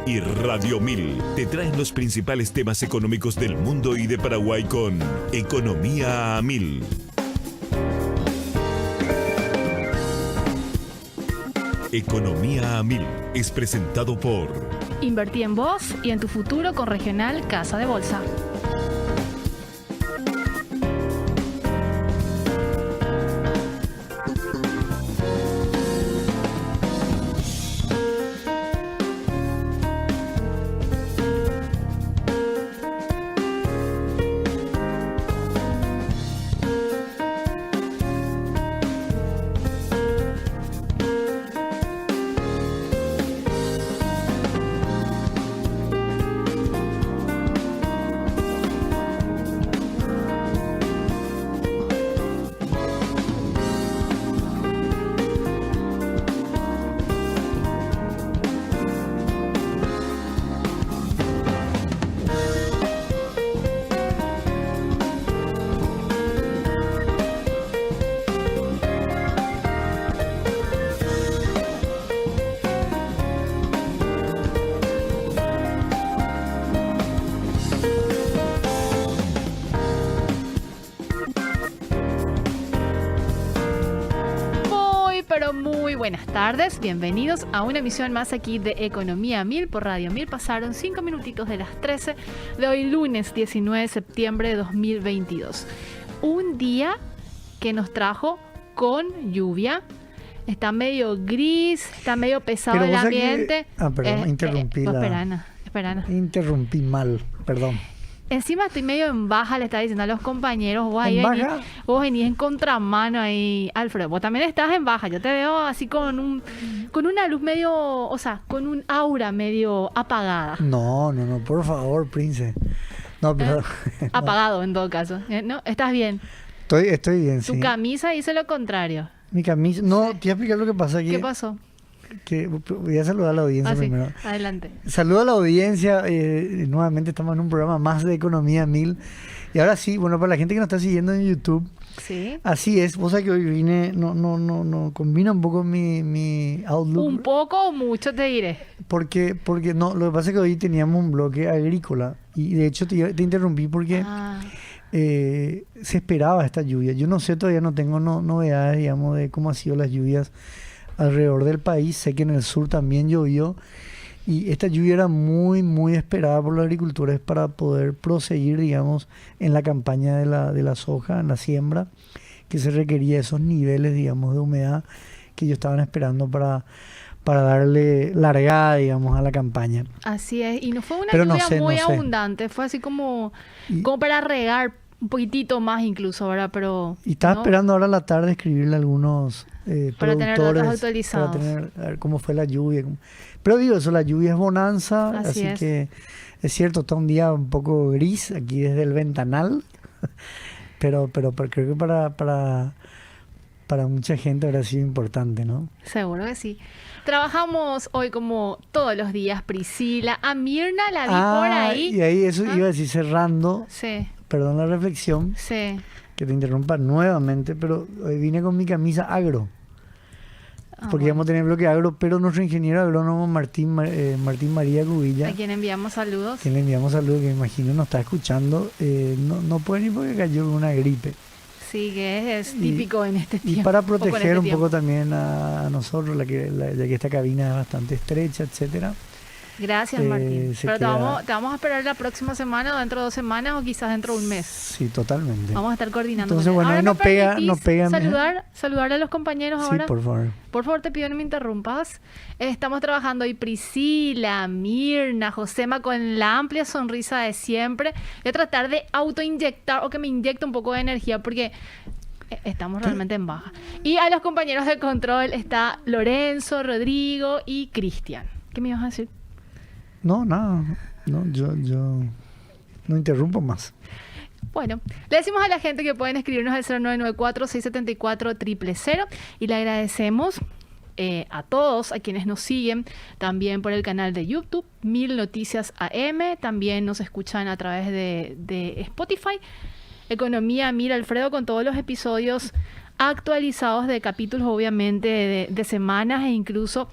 y Radio 1000 te traen los principales temas económicos del mundo y de Paraguay con Economía a 1000. Economía a 1000 es presentado por Invertí en vos y en tu futuro con Regional Casa de Bolsa. Buenas tardes, bienvenidos a una emisión más aquí de Economía 1000 por Radio 1000. Pasaron 5 minutitos de las 13 de hoy, lunes 19 de septiembre de 2022. Un día que nos trajo con lluvia. Está medio gris, está medio pesado el ambiente. Interrumpí. Esperana. Interrumpí mal, perdón. Encima estoy medio en baja, le estaba diciendo a los compañeros. Vos venís en contramano ahí, Alfredo. Vos también estás en baja. Yo te veo así con una luz medio, o sea, con un aura medio apagada. No, por favor, Prince. No, pero... Apagado en todo caso. ¿No? ¿Estás bien? Estoy bien, sí. Tu camisa dice lo contrario. Mi camisa... No, te voy a explicar lo que pasa aquí. ¿Qué pasó? Que voy a saludar a la audiencia primero. Sí. Adelante. Saludo a la audiencia. Nuevamente estamos en un programa más de Economía 1000. Y ahora sí, bueno, para la gente que nos está siguiendo en YouTube. Sí. Así es. Vos sabés que hoy vine, no combina un poco mi outlook. Un poco o mucho te diré. Porque no, lo que pasa es que hoy teníamos un bloque agrícola. Y de hecho te interrumpí porque se esperaba esta lluvia. Yo no sé, todavía no tengo novedades, digamos, de cómo han sido las lluvias alrededor del país. Sé que en el sur también llovió y esta lluvia era muy, muy esperada por los agricultores para poder proseguir, digamos, en la campaña de la soja, en la siembra, que se requería esos niveles, digamos, de humedad que ellos estaban esperando para darle largada, digamos, a la campaña. Así es, y no fue una lluvia muy abundante, fue así como para regar un poquitito más incluso, ¿verdad? Pero y estaba esperando ahora a la tarde escribirle a algunos para tener datos productores, actualizados. A ver cómo fue la lluvia. Pero digo eso, la lluvia es bonanza, así es. Que es cierto, está un día un poco gris aquí desde el ventanal, pero creo que para mucha gente habrá sido importante, ¿no? Seguro que sí. Trabajamos hoy como todos los días, Priscila. A Mirna la vi por ahí. Y ahí eso iba a decir cerrando. Sí. Perdón la reflexión. Sí. Que te interrumpa nuevamente, pero hoy vine con mi camisa agro. Porque íbamos a tener bloque agro, pero nuestro ingeniero agrónomo Martín María Cubilla, a quien enviamos saludos. Que me imagino nos está escuchando, no puede ni porque cayó con una gripe. Sí, que es típico en este tiempo. Y para proteger un poco también a nosotros, ya que esta cabina es bastante estrecha, etcétera. Gracias, Martín. Pero te vamos a esperar la próxima semana o dentro de 2 semanas o quizás dentro de un mes. Sí, totalmente. Vamos a estar coordinando. Entonces, bueno, ahora no pega. Saludar a los compañeros ahora. Sí, por favor. Por favor, te pido no me interrumpas. Estamos trabajando hoy Priscila, Mirna, Josema con la amplia sonrisa de siempre. Voy a tratar de autoinyectar o que me inyecte un poco de energía porque estamos realmente en baja. Y a los compañeros de control está Lorenzo, Rodrigo y Cristian. ¿Qué me ibas a decir? No, nada. No, yo no interrumpo más. Bueno, le decimos a la gente que pueden escribirnos al 0994-674-000 y le agradecemos a todos, a quienes nos siguen también por el canal de YouTube, 1000 Noticias AM, también nos escuchan a través de Spotify, Economía 1000 Alfredo, con todos los episodios actualizados de capítulos, obviamente, de semanas e incluso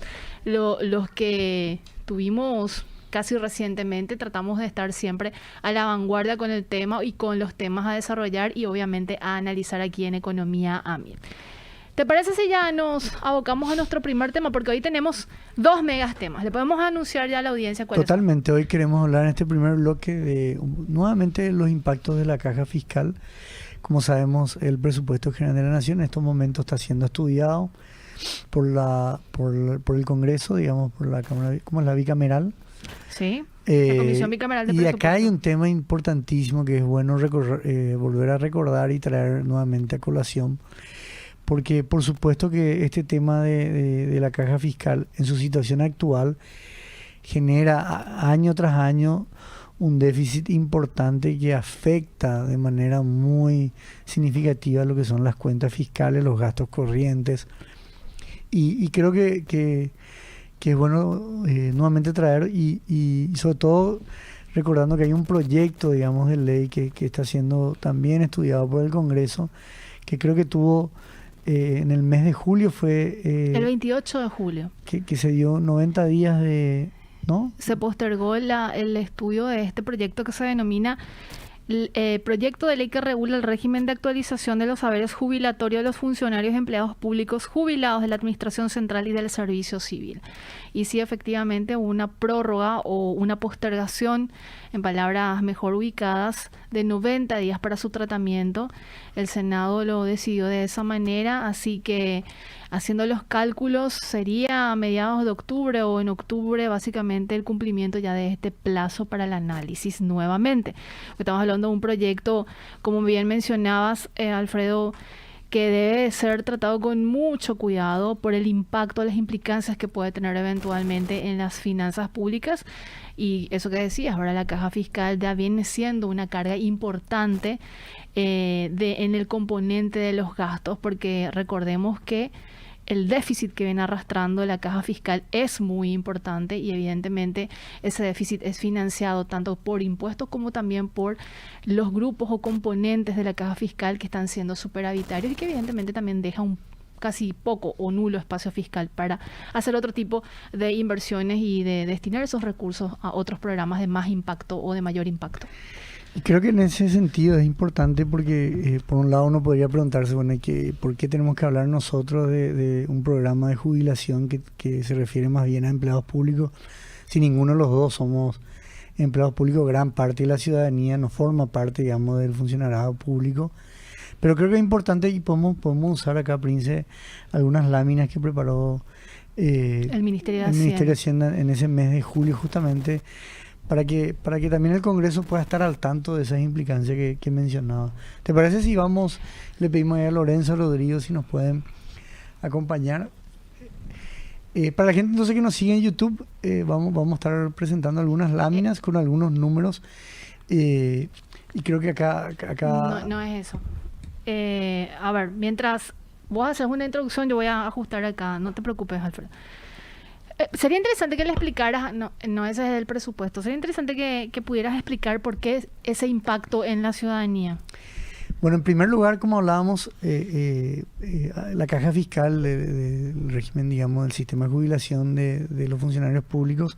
los que tuvimos casi recientemente. Tratamos de estar siempre a la vanguardia con el tema y con los temas a desarrollar y obviamente a analizar aquí en Economía AMIR. ¿Te parece si ya nos abocamos a nuestro primer tema? Porque hoy tenemos 2 megas temas. ¿Le podemos anunciar ya a la audiencia cuáles son? Totalmente. Hoy queremos hablar en este primer bloque de nuevamente los impactos de la caja fiscal. Como sabemos, el presupuesto general de la Nación en estos momentos está siendo estudiado por el Congreso, digamos, por la Cámara, como es la bicameral. Sí, la Comisión Bicameral de Presupuesto. Y acá hay un tema importantísimo que es bueno volver a recordar y traer nuevamente a colación. Porque por supuesto que este tema de la caja fiscal en su situación actual genera año tras año un déficit importante que afecta de manera muy significativa lo que son las cuentas fiscales, los gastos corrientes. Y creo que es bueno nuevamente traer y sobre todo recordando que hay un proyecto, digamos, de ley que está siendo también estudiado por el Congreso, que creo que tuvo... en el mes de julio fue... el 28 de julio. Que se dio 90 días de... ¿no? Se postergó el estudio de este proyecto que se denomina Proyecto de Ley que regula el régimen de actualización de los saberes jubilatorios de los funcionarios y empleados públicos jubilados de la Administración Central y del Servicio Civil. Y sí, efectivamente, una prórroga o una postergación, en palabras mejor ubicadas, de 90 días para su tratamiento. El Senado lo decidió de esa manera, así que haciendo los cálculos sería a mediados de octubre o en octubre básicamente el cumplimiento ya de este plazo para el análisis nuevamente. Estamos hablando de un proyecto, como bien mencionabas, Alfredo, que debe ser tratado con mucho cuidado por el impacto, las implicancias que puede tener eventualmente en las finanzas públicas. Y eso que decías, ahora la caja fiscal ya viene siendo una carga importante en el componente de los gastos, porque recordemos que el déficit que viene arrastrando la caja fiscal es muy importante y evidentemente ese déficit es financiado tanto por impuestos como también por los grupos o componentes de la caja fiscal que están siendo superavitarios y que evidentemente también deja un casi poco o nulo espacio fiscal para hacer otro tipo de inversiones y de destinar esos recursos a otros programas de más impacto o de mayor impacto. Y creo que en ese sentido es importante porque por un lado uno podría preguntarse, bueno, ¿por qué tenemos que hablar nosotros de un programa de jubilación que se refiere más bien a empleados públicos? Si ninguno de los dos somos empleados públicos, gran parte de la ciudadanía no forma parte, digamos, del funcionariado público. Pero creo que es importante y podemos usar acá, Prince, algunas láminas que preparó el Ministerio de Hacienda en ese mes de julio justamente, para que también el Congreso pueda estar al tanto de esas implicancias que mencionaba. ¿Te parece si le pedimos a Lorenzo, Rodrigo, si nos pueden acompañar? Para la gente entonces que nos sigue en YouTube, vamos a estar presentando algunas láminas con algunos números. Y creo que acá... No es eso. A ver, mientras vos haces una introducción, yo voy a ajustar acá. No te preocupes, Alfredo. Sería interesante que le explicaras, no ese es el presupuesto, sería interesante que pudieras explicar por qué ese impacto en la ciudadanía. Bueno, en primer lugar, como hablábamos, la caja fiscal del régimen, digamos, del sistema de jubilación de los funcionarios públicos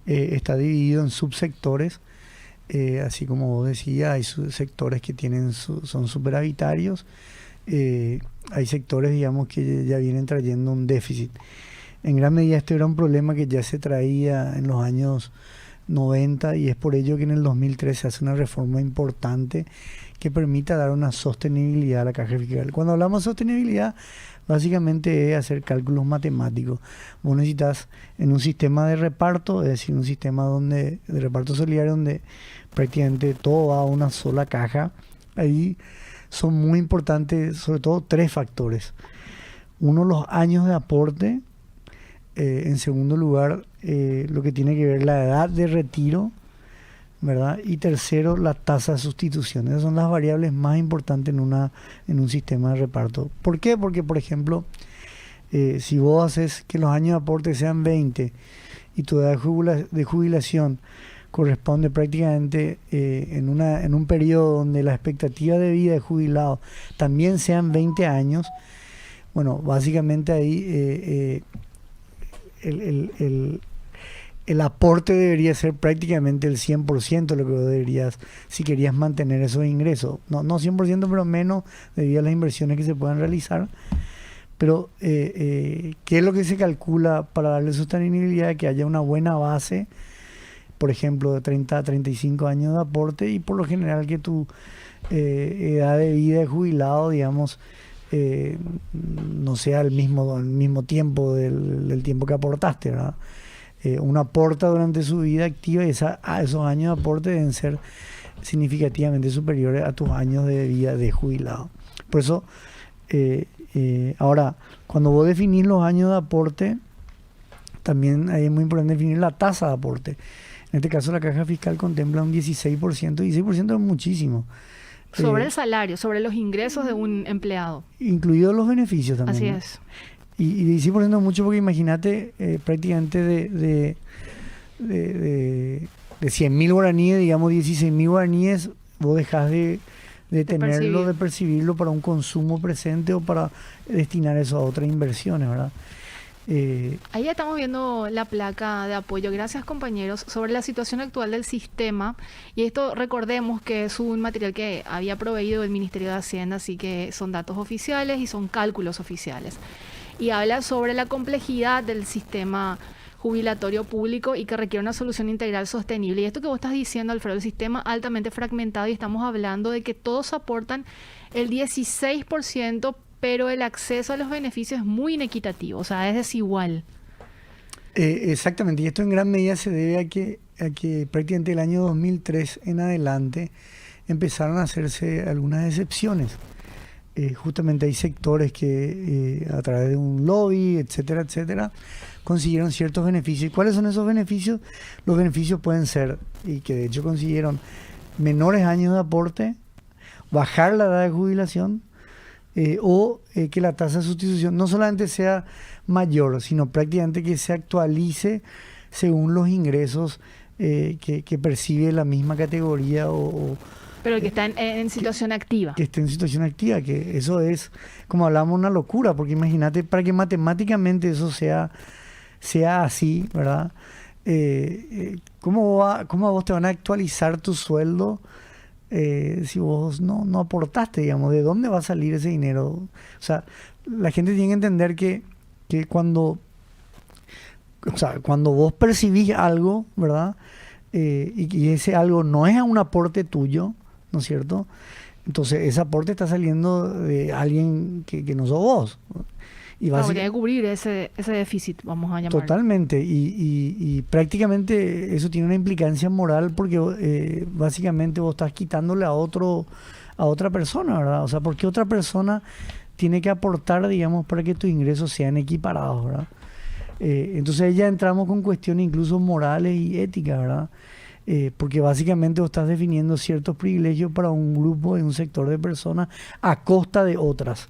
está dividido en subsectores, así como vos decías, hay sectores que son superavitarios, hay sectores, digamos, que ya vienen trayendo un déficit. En gran medida este era un problema que ya se traía en los años 90 y es por ello que en el 2003 se hace una reforma importante que permita dar una sostenibilidad a la caja fiscal. Cuando hablamos de sostenibilidad, básicamente es hacer cálculos matemáticos. Vos necesitas en un sistema de reparto, es decir, un sistema de reparto solidario donde prácticamente todo va a una sola caja. Ahí son muy importantes sobre todo 3 factores. Uno, los años de aporte. En segundo lugar, lo que tiene que ver la edad de retiro, ¿verdad? Y tercero, la tasa de sustitución. Esas son las variables más importantes en un sistema de reparto. ¿Por qué? Porque, por ejemplo, si vos haces que los años de aporte sean 20 y tu edad de jubilación corresponde prácticamente en un periodo donde la expectativa de vida de jubilado también sean 20 años, bueno, básicamente ahí el aporte debería ser prácticamente el 100% lo que vos deberías, si querías mantener esos ingresos. No 100%, pero menos debido a las inversiones que se puedan realizar. Pero, ¿qué es lo que se calcula para darle sostenibilidad? Que haya una buena base, por ejemplo, de 30 a 35 años de aporte, y por lo general que tu edad de vida de jubilado, digamos, no sea el mismo tiempo del tiempo que aportaste, ¿verdad? Uno aporta durante su vida activa y esos años de aporte deben ser significativamente superiores a tus años de vida de jubilado. Por eso, ahora, cuando vos definís los años de aporte, también es muy importante definir la tasa de aporte. En este caso, la caja fiscal contempla un 16%. 16% es muchísimo. Sobre el salario, sobre los ingresos de un empleado. Incluidos los beneficios también. Así ¿no? es. Y 16% es mucho porque imagínate, prácticamente de 100.000 guaraníes, digamos 16.000 guaraníes, vos dejás de tenerlo, de percibirlo para un consumo presente o para destinar eso a otras inversiones, ¿verdad? Ahí estamos viendo la placa de apoyo, gracias compañeros, sobre la situación actual del sistema, y esto recordemos que es un material que había proveído el Ministerio de Hacienda, así que son datos oficiales y son cálculos oficiales, y habla sobre la complejidad del sistema jubilatorio público y que requiere una solución integral sostenible. Y esto que vos estás diciendo, Alfredo, el sistema altamente fragmentado, y estamos hablando de que todos aportan el 16%, pero el acceso a los beneficios es muy inequitativo, o sea, es desigual. Exactamente, y esto en gran medida se debe a que prácticamente el año 2003 en adelante empezaron a hacerse algunas excepciones. Justamente hay sectores que a través de un lobby, etcétera, etcétera, consiguieron ciertos beneficios. ¿Y cuáles son esos beneficios? Los beneficios pueden ser, y que de hecho consiguieron, menores años de aporte, bajar la edad de jubilación, o que la tasa de sustitución no solamente sea mayor, sino prácticamente que se actualice según los ingresos que percibe la misma categoría pero el que está en situación activa. Que esté en situación activa, que eso es, como hablamos, una locura, porque imagínate, para que matemáticamente eso sea así, ¿verdad? ¿Cómo a vos te van a actualizar tu sueldo si vos no aportaste, digamos? ¿De dónde va a salir ese dinero? O sea, la gente tiene que entender que cuando vos percibís algo, ¿verdad? Y ese algo no es un aporte tuyo, ¿no es cierto? Entonces ese aporte está saliendo de alguien que no sos vos. Y habría que cubrir ese déficit, vamos a llamarlo. Totalmente, y prácticamente eso tiene una implicancia moral porque básicamente vos estás quitándole a otra persona, ¿verdad? O sea, ¿por qué otra persona tiene que aportar, digamos, para que tus ingresos sean equiparados, ¿verdad? Entonces ahí ya entramos con cuestiones incluso morales y éticas, ¿verdad? Porque básicamente vos estás definiendo ciertos privilegios para un grupo y un sector de personas a costa de otras.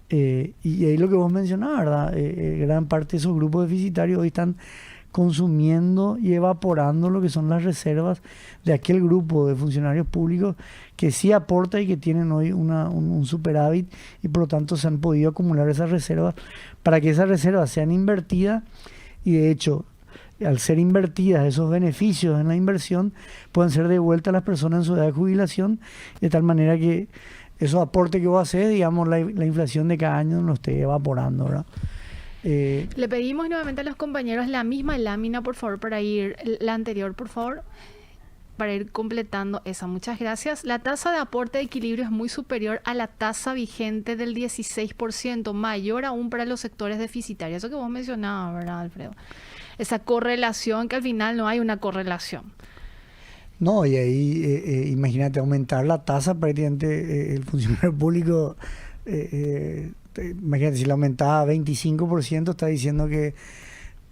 Y ahí lo que vos mencionabas, ¿verdad? Gran parte de esos grupos deficitarios hoy están consumiendo y evaporando lo que son las reservas de aquel grupo de funcionarios públicos que sí aporta y que tienen hoy un superávit, y por lo tanto se han podido acumular esas reservas para que esas reservas sean invertidas, y de hecho, al ser invertidas, esos beneficios en la inversión pueden ser devueltas a las personas en su edad de jubilación, de tal manera que esos aportes que vos haces, digamos, la inflación de cada año no esté evaporando, ¿verdad? Le pedimos nuevamente a los compañeros la misma lámina, por favor, para ir, la anterior, por favor, para ir completando esa. Muchas gracias. La tasa de aporte de equilibrio es muy superior a la tasa vigente del 16%, mayor aún para los sectores deficitarios. Eso que vos mencionabas, ¿verdad, Alfredo? Esa correlación, que al final no hay una correlación. No, y ahí imagínate aumentar la tasa, prácticamente el funcionario público, imagínate, si la aumentaba a 25%, está diciendo que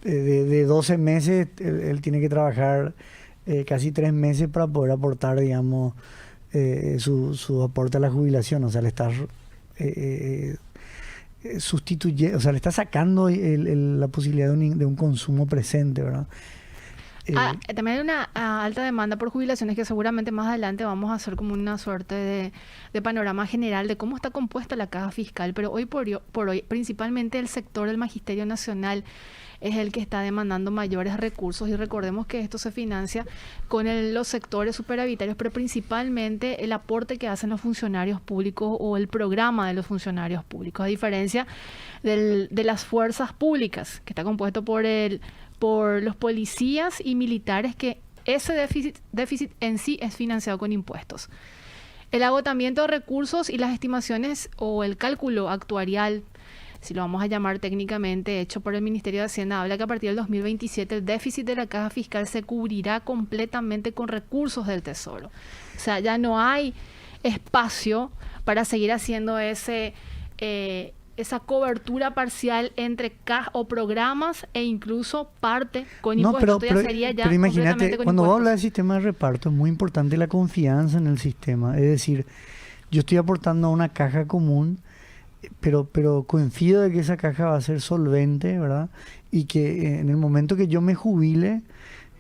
de 12 meses él tiene que trabajar casi 3 meses para poder aportar, digamos, su aporte a la jubilación. O sea, le está sustituyendo, o sea, le está sacando la posibilidad de un consumo presente, ¿verdad? También hay una alta demanda por jubilaciones que seguramente más adelante vamos a hacer como una suerte de panorama general de cómo está compuesta la caja fiscal, pero hoy por hoy principalmente el sector del Magisterio Nacional es el que está demandando mayores recursos y recordemos que esto se financia con los sectores superavitarios, pero principalmente el aporte que hacen los funcionarios públicos o el programa de los funcionarios públicos, a diferencia de las fuerzas públicas, que está compuesto por los policías y militares, que ese déficit en sí es financiado con impuestos. El agotamiento de recursos y las estimaciones o el cálculo actuarial, si lo vamos a llamar técnicamente, hecho por el Ministerio de Hacienda, habla que a partir del 2027 el déficit de la caja fiscal se cubrirá completamente con recursos del Tesoro. O sea, ya no hay espacio para seguir haciendo esa cobertura parcial entre caja o programas e incluso parte con impuestos. Pero imagínate, cuando vos hablas del sistema de reparto es muy importante la confianza en el sistema. Es decir, yo estoy aportando a una caja común, pero confío de que esa caja va a ser solvente, ¿verdad? Y que en el momento que yo me jubile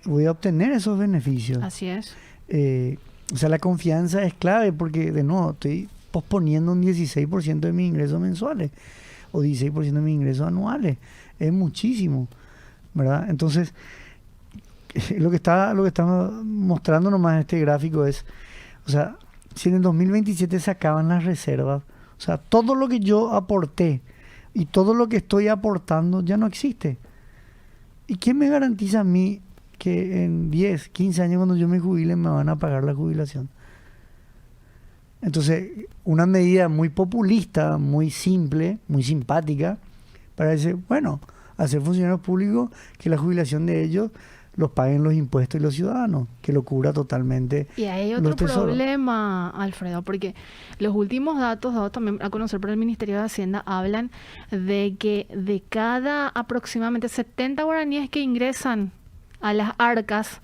voy a obtener esos beneficios. Así es. O sea, la confianza es clave porque, de nuevo, estoy posponiendo un 16% de mis ingresos mensuales o 16% de mis ingresos anuales. Es muchísimo, ¿verdad? Entonces, lo que está mostrando nomás este gráfico es, o sea, si en el 2027 se acaban las reservas, o sea, todo lo que yo aporté y todo lo que estoy aportando ya no existe. ¿Y quién me garantiza a mí que en 10, 15 años cuando yo me jubile me van a pagar la jubilación? Entonces, una medida muy populista, muy simple, muy simpática, para decir, bueno, hacer funcionarios públicos que la jubilación de ellos los paguen los impuestos y los ciudadanos, que lo cubra totalmente. Y hay otro problema, Alfredo, porque los últimos datos dados también a conocer por el Ministerio de Hacienda hablan de que de cada aproximadamente 70 guaraníes que ingresan a las arcas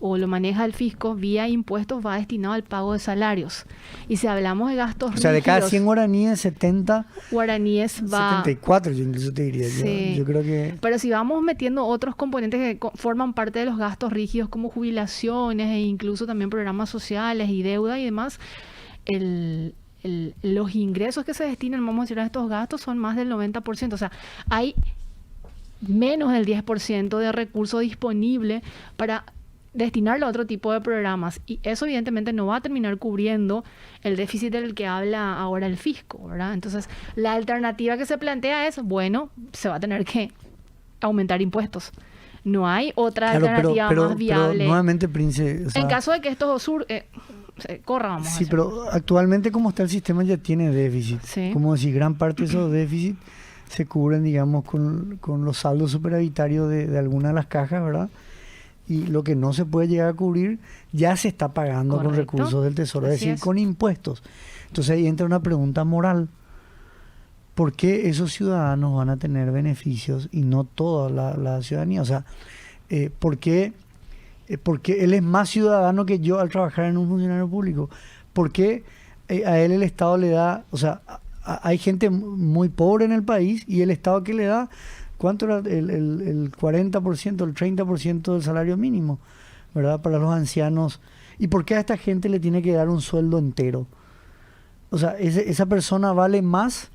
o lo maneja el fisco vía impuestos, va destinado al pago de salarios. Y si hablamos de gastos rígidos, de cada 100 guaraníes, 70 guaraníes va... 74 yo incluso te diría. Sí. Yo creo que... Pero si vamos metiendo otros componentes que forman parte de los gastos rígidos como jubilaciones e incluso también programas sociales y deuda y demás, los ingresos que se destinan, vamos a decir, a estos gastos son más del 90%. O sea, hay menos del 10% de recursos disponible para destinarlo a otro tipo de programas, y eso evidentemente no va a terminar cubriendo el déficit del que habla ahora el fisco, ¿verdad? Entonces, la alternativa que se plantea es, bueno, se va a tener que aumentar impuestos. No hay otra alternativa más viable. Pero nuevamente, Prince, o sea, en caso de que esto corra, vamos a sí, decir. pero actualmente como está el sistema ya tiene déficit. Sí. Como si gran parte de esos déficits se cubren, digamos, con los saldos superavitarios de algunas de las cajas, ¿verdad? Y lo que no se puede llegar a cubrir ya se está pagando con recursos del Tesoro, es decir, con impuestos. Entonces ahí entra una pregunta moral. ¿Por qué esos ciudadanos van a tener beneficios y no toda la ciudadanía? O sea, ¿por qué él es más ciudadano que yo al trabajar en un funcionario público? ¿Por qué a él el Estado le da, o sea, hay gente muy pobre en el país y el Estado que le da, ¿cuánto era el 40%, el 30% del salario mínimo, ¿verdad? Para los ancianos. ¿Y por qué a esta gente le tiene que dar un sueldo entero? O sea, esa persona vale más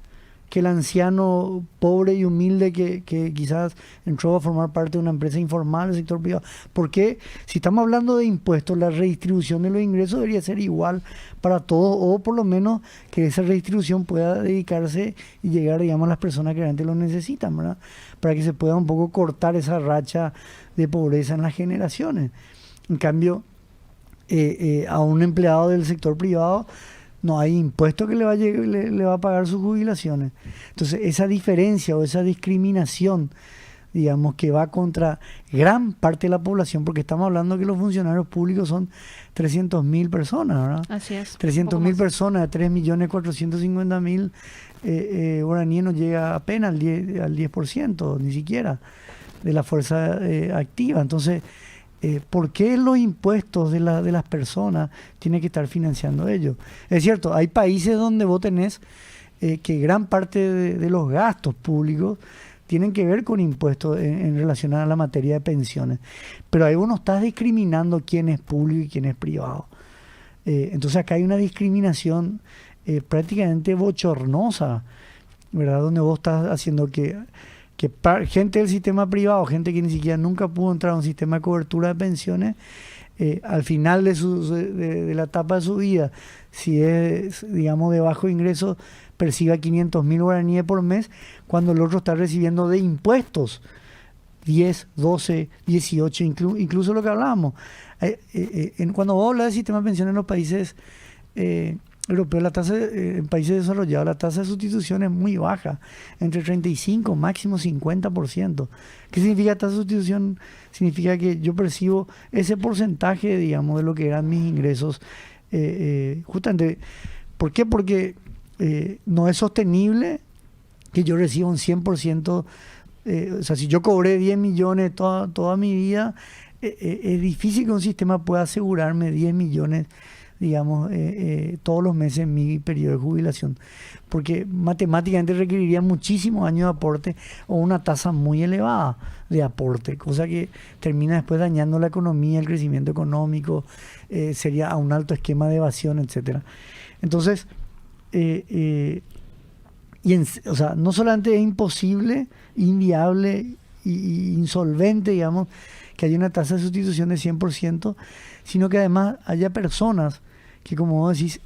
que el anciano pobre y humilde que quizás entró a formar parte de una empresa informal del sector privado. ¿Por qué? Si estamos hablando de impuestos, la redistribución de los ingresos debería ser igual para todos, o por lo menos que esa redistribución pueda dedicarse y llegar, digamos, a las personas que realmente lo necesitan, ¿verdad? Para que se pueda un poco cortar esa racha de pobreza en las generaciones. En cambio, a un empleado del sector privado no hay impuesto que le va a pagar sus jubilaciones. Entonces, esa diferencia o esa discriminación, digamos, que va contra gran parte de la población, porque estamos hablando que los funcionarios públicos son 300.000 personas, ¿verdad? Así es. 300.000 personas, 3.450.000 guaraníes no llega apenas al 10%, ni siquiera, de la fuerza activa. Entonces, ¿por qué los impuestos de las personas tienen que estar financiando ellos? Es cierto, hay países donde vos tenés que gran parte de los gastos públicos tienen que ver con impuestos en relación a la materia de pensiones. Pero ahí vos no estás discriminando quién es público y quién es privado. Entonces acá hay una discriminación prácticamente bochornosa, ¿verdad? Donde vos estás haciendo que gente del sistema privado, gente que ni siquiera nunca pudo entrar a un sistema de cobertura de pensiones, al final de la etapa de su vida, si es, digamos, de bajo ingreso, perciba 500.000 guaraníes por mes, cuando el otro está recibiendo de impuestos 10, 12, 18, incluso lo que hablábamos. Cuando vos hablas del sistema de pensiones en los países europeos, en países desarrollados, la tasa de sustitución es muy baja, entre 35, máximo 50%. ¿Qué significa tasa de sustitución? Significa que yo percibo ese porcentaje, digamos, de lo que eran mis ingresos. Justamente, ¿por qué? Porque no es sostenible que yo reciba un 100%. O sea, si yo cobré 10 millones toda mi vida, es difícil que un sistema pueda asegurarme 10 millones, digamos, todos los meses en mi periodo de jubilación, porque matemáticamente requeriría muchísimos años de aporte o una tasa muy elevada de aporte, cosa que termina después dañando la economía, el crecimiento económico, sería a un alto esquema de evasión, etcétera. Entonces, o sea, no solamente es imposible, inviable y insolvente, digamos, que haya una tasa de sustitución de 100%, sino que además haya personas que, como vos decís,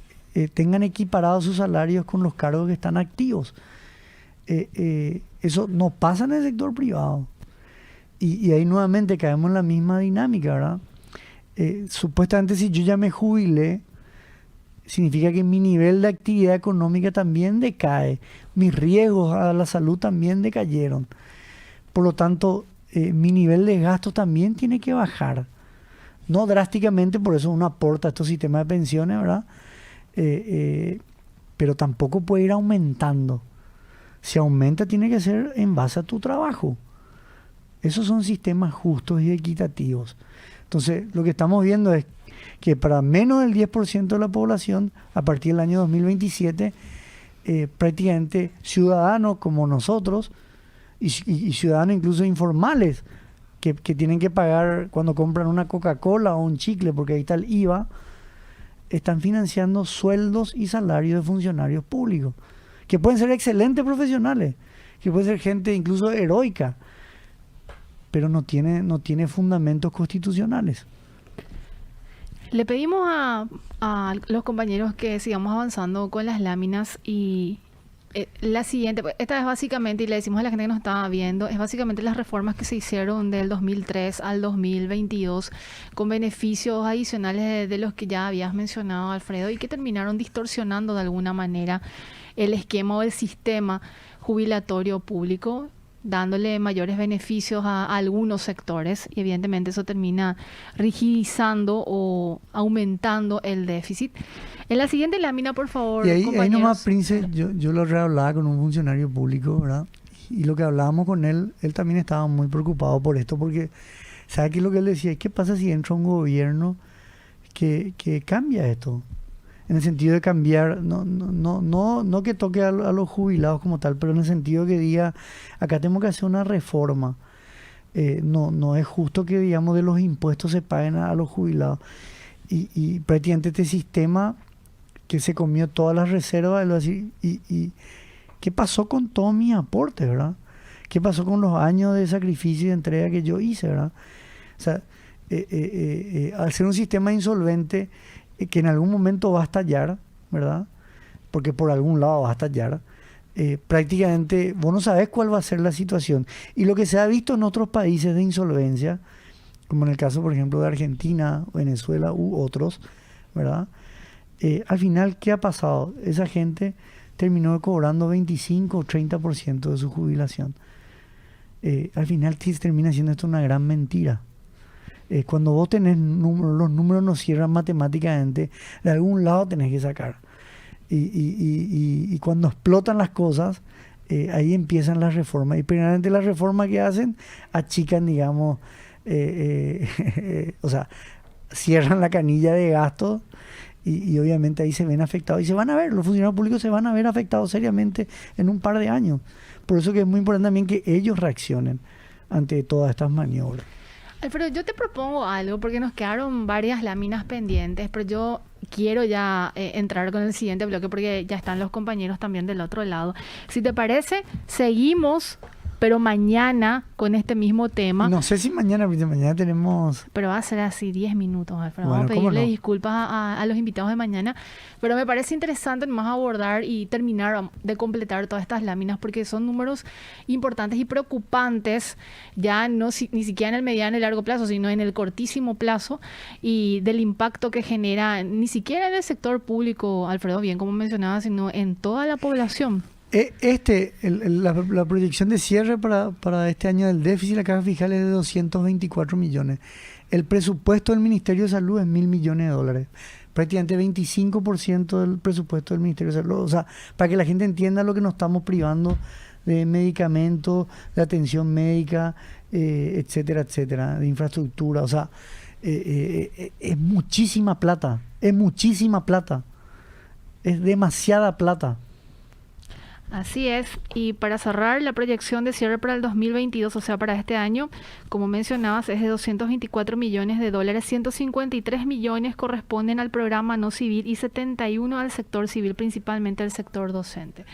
tengan equiparados sus salarios con los cargos que están activos. Eso no pasa en el sector privado. Y ahí nuevamente caemos en la misma dinámica, ¿verdad? Supuestamente si yo ya me jubilé, significa que mi nivel de actividad económica también decae, mis riesgos a la salud también decayeron. Por lo tanto, mi nivel de gasto también tiene que bajar. No drásticamente, por eso uno aporta a estos sistemas de pensiones, ¿verdad? Pero tampoco puede ir aumentando. Si aumenta, tiene que ser en base a tu trabajo. Esos son sistemas justos y equitativos. Entonces, lo que estamos viendo es que para menos del 10% de la población, a partir del año 2027, prácticamente ciudadanos como nosotros, y ciudadanos incluso informales, que tienen que pagar cuando compran una Coca-Cola o un chicle, porque ahí está el IVA, están financiando sueldos y salarios de funcionarios públicos, que pueden ser excelentes profesionales, que pueden ser gente incluso heroica, pero no tiene fundamentos constitucionales. Le pedimos a los compañeros que sigamos avanzando con las láminas y la siguiente, esta es básicamente, y le decimos a la gente que nos estaba viendo, es básicamente las reformas que se hicieron del 2003 al 2022 con beneficios adicionales de los que ya habías mencionado, Alfredo, y que terminaron distorsionando de alguna manera el esquema o el sistema jubilatorio público, dándole mayores beneficios a algunos sectores, y evidentemente eso termina rigidizando o aumentando el déficit. En la siguiente lámina, por favor, y ahí nomás, Prince, yo lo rehablaba con un funcionario público, ¿verdad? Y lo que hablábamos con él también estaba muy preocupado por esto, porque ¿sabe qué es lo que él decía? ¿Qué pasa si entra un gobierno que cambia esto? En el sentido de cambiar, no que toque a los jubilados como tal, pero en el sentido que diga, acá tenemos que hacer una reforma. No es justo que, digamos, de los impuestos se paguen a los jubilados. Y prácticamente este sistema que se comió todas las reservas, y ¿qué pasó con todos mis aportes, verdad? ¿Qué pasó con los años de sacrificio y de entrega que yo hice, verdad? O sea, al ser un sistema insolvente, que en algún momento va a estallar, ¿verdad? Porque por algún lado va a estallar. Prácticamente vos no sabés cuál va a ser la situación. Y lo que se ha visto en otros países de insolvencia, como en el caso, por ejemplo, de Argentina, Venezuela u otros, ¿verdad? Al final, ¿qué ha pasado? Esa gente terminó cobrando 25 o 30% de su jubilación. Al final termina siendo esto una gran mentira. Cuando vos tenés números, los números no cierran matemáticamente, de algún lado tenés que sacar. Y cuando explotan las cosas, ahí empiezan las reformas. Y primeramente las reformas que hacen achican, digamos, o sea, cierran la canilla de gastos y obviamente ahí se ven afectados y se van a ver, los funcionarios públicos se van a ver afectados seriamente en un par de años. Por eso que es muy importante también que ellos reaccionen ante todas estas maniobras. Alfredo, yo te propongo algo porque nos quedaron varias láminas pendientes, pero yo quiero ya entrar con el siguiente bloque porque ya están los compañeros también del otro lado. Si te parece, seguimos, pero mañana con este mismo tema. No sé si mañana, porque mañana tenemos... Pero va a ser así 10 minutos, Alfredo. Bueno, vamos a pedirle ¿cómo no? disculpas a los invitados de mañana, pero me parece interesante más abordar y terminar de completar todas estas láminas porque son números importantes y preocupantes, ya no ni siquiera en el mediano y largo plazo, sino en el cortísimo plazo, y del impacto que genera ni siquiera en el sector público, Alfredo, bien como mencionaba, sino en toda la población. La proyección de cierre para este año del déficit de la caja fiscal es de 224 millones. El presupuesto del Ministerio de Salud es 1.000 millones de dólares. Prácticamente 25% del presupuesto del Ministerio de Salud. O sea, para que la gente entienda lo que nos estamos privando de medicamentos, de atención médica, etcétera, etcétera, de infraestructura. O sea, es muchísima plata. Es muchísima plata. Es demasiada plata. Así es, y para cerrar, la proyección de cierre para el 2022, o sea, para este año, como mencionabas, es de 224 millones de dólares, 153 millones corresponden al programa no civil y 71 al sector civil, principalmente al sector docente.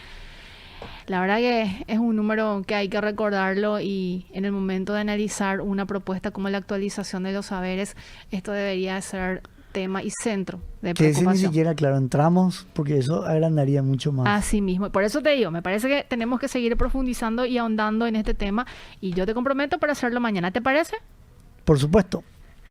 La verdad que es un número que hay que recordarlo y en el momento de analizar una propuesta como la actualización de los saberes, esto debería ser tema y centro de preocupación. Que ese ni siquiera, claro, entramos porque eso agrandaría mucho más. Así mismo, por eso te digo, me parece que tenemos que seguir profundizando y ahondando en este tema y yo te comprometo para hacerlo mañana, ¿te parece? Por supuesto.